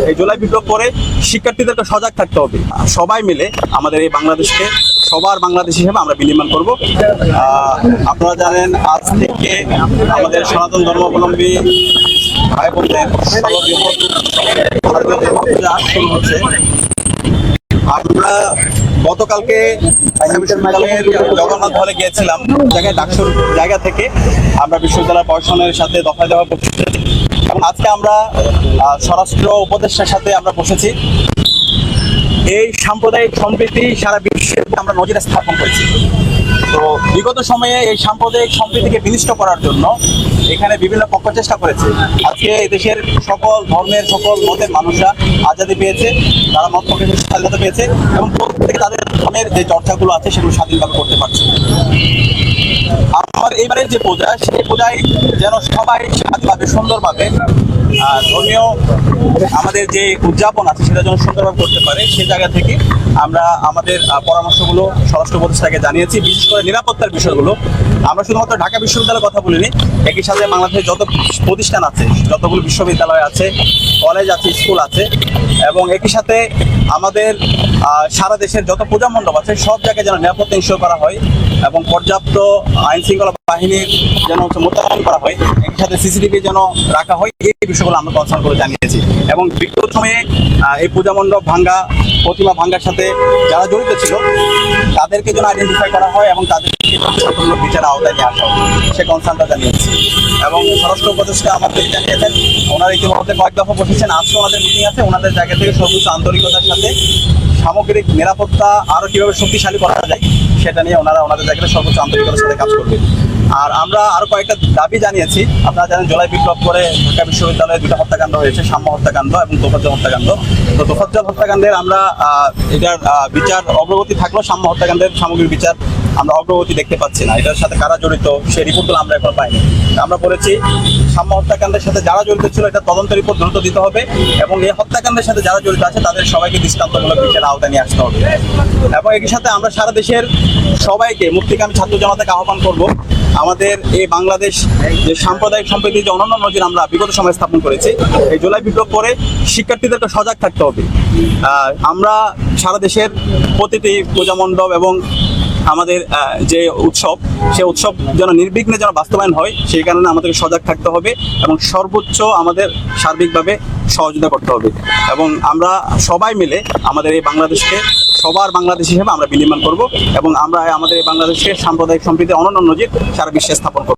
এই জুলাই বিপ্লব পরে শিক্ষার্থীদেরকে সজাগ থাকতে হবে। সবাই মিলে আমাদের এই বাংলাদেশকে সবার বাংলাদেশ হিসেবে আমরা বিনির্মাণ করব। আপনারা জানেন আজ থেকে আমাদের সনাতন ধর্মাবলম্বী ভাই বোনদের শুরু হচ্ছে। আমরা গতকালকে জগন্নাথ হলে গিয়েছিলাম, জায়গায় ডাকসুর জায়গা থেকে আমরা বিশ্ববিদ্যালয় প্রশাসনের সাথে দফায় দফায় বসেছি এবং আজকে আমরা স্বরাষ্ট্র উপদেষ্টার সাথে আমরা বসেছি। এই সাম্প্রদায়িক সম্প্রীতি সারা বিশ্বে আমরা নজির স্থাপন করেছি। তো বিগত সময়ে এই সাম্প্রদায়িক সম্প্রীতিকে বিনষ্ট করার জন্য এখানে বিভিন্ন পক্ষ চেষ্টা করেছে। আজকে এই দেশের সকল ধর্মের সকল মতের মানুষরা আজাদি পেয়েছে, তারা মত প্রকাশের স্বাধীনতা পেয়েছে এবং প্রত্যেকে তাদের ধর্মের যে চর্চাগুলো আছে সেগুলো স্বাধীনভাবে করতে পারছে। আমার এইবারের যে পূজা, সেই পূজায় যেন সবাই স্বাধীনভাবে সুন্দরভাবে ধর্মীয় আমাদের যে উদযাপন আছে সেটা যেন সুন্দরভাবে করতে পারে, সেই জায়গা থেকে আমরা আমাদের পরামর্শগুলো স্বরাষ্ট্র উপদেষ্টাকে জানিয়েছি। বিশেষ করে নিরাপত্তার বিষয়গুলো আমরা শুধুমাত্র ঢাকা বিশ্ববিদ্যালয়ের কথা বলিনি, একই সাথে বাংলাদেশের যত প্রতিষ্ঠান আছে, যতগুলো বিশ্ববিদ্যালয় আছে, কলেজ আছে, স্কুল আছে এবং একই সাথে আমাদের সারা দেশের যত পূজা মণ্ডপ আছে সব জায়গায় যেন নিরাপত্তা নিশ্চয় করা হয় এবং পর্যাপ্ত আইন শৃঙ্খলা বাহিনীর যেন মোতায়েন করা হয়, একই সাথে সিসিটিভি যেন রাখা হয়। এই বিষয়গুলো আমরা কনসার্ন করে জানিয়েছি এবং বিগত সময়ে এই পূজা মণ্ডপ ভাঙ্গা, প্রতিমা ভাঙ্গার সাথে যারা জড়িত ছিল তাদেরকে যেন আইডেন্টিফাই করা হয় এবং তাদেরকে বিচারের আওতায় নিয়ে আসা হয়, সে কনসার্নটা জানিয়েছি। এবং স্বরাষ্ট্র উপদেষ্টা আমাদের জানিয়েছেন, ওনারা ইতিমধ্যে কয়েক দফা বসেছেন, আজকে ওনাদের মিটিং আছে, ওনাদের জায়গা থেকে সর্বোচ্চ আন্তরিকতার সাথে সামগ্রিক নিরাপত্তা আরও কীভাবে শক্তিশালী করা যায় সেটা নিয়ে ওনারা ওনাদের জায়গায় সর্বোচ্চ আন্তরিকতার সাথে কাজ করবে। আর আমরা আরও কয়েকটা দাবি জানিয়েছি। আপনারা জানেন জুলাই বিপ্লব করে ঢাকা বিশ্ববিদ্যালয়ে দুটো হত্যাকাণ্ড হয়েছে, সাম্য হত্যাকাণ্ড এবং তোফাজ্জল হত্যাকাণ্ড। তো তোফাজ্জল হত্যাকাণ্ডের আমরা এটার বিচার অগ্রগতি থাকলেও সাম্য হত্যাকাণ্ডের সামগ্রিক বিচার আমরা অগ্রগতি দেখতে পাচ্ছি না। এটার সাথে কারা জড়িত সেই রিপোর্টগুলো আমরা এখন পাইনি। আমরা বলেছি সাম্য হত্যাকাণ্ডের সাথে যারা জড়িত ছিল এটা তদন্তের রিপোর্ট দ্রুত দিতে হবে এবং এই হত্যাকাণ্ডের সাথে যারা জড়িত আছে তাদের সবাইকে দৃষ্টান্তমূলক বিচারের আওতায় নিয়ে আসতে হবে। এবং একই সাথে আমরা সারা দেশের সবাইকে, মুক্তিকামী ছাত্র জনতাকে আহ্বান করব, আমাদের এই বাংলাদেশ যে সাম্প্রদায়িক সম্প্রীতির যে অনন্য নজির আমরা বিগত সময় স্থাপন করেছি, এই জুলাই বিপ্লব পরে শিক্ষার্থীদেরকে সজাগ থাকতে হবে। আমরা সারা দেশের প্রতিটি পূজা মণ্ডপ এবং আমাদের যে উৎসব, সেই উৎসব যেন নির্বিঘ্নে যেন বাস্তবায়ন হয়, সেই কারণে আমাদেরকে সজাগ থাকতে হবে এবং সর্বোচ্চ আমাদের সার্বিকভাবে সহযোগিতা করতে হবে এবং আমরা সবাই মিলে আমাদের এই বাংলাদেশকে সবার বাংলাদেশ হিসেবে আমরা বিনির্মাণ করব এবং আমরা আমাদের এই বাংলাদেশকে সাম্প্রদায়িক সম্প্রীতির অনন্য নজির সারা বিশ্বে স্থাপন করব।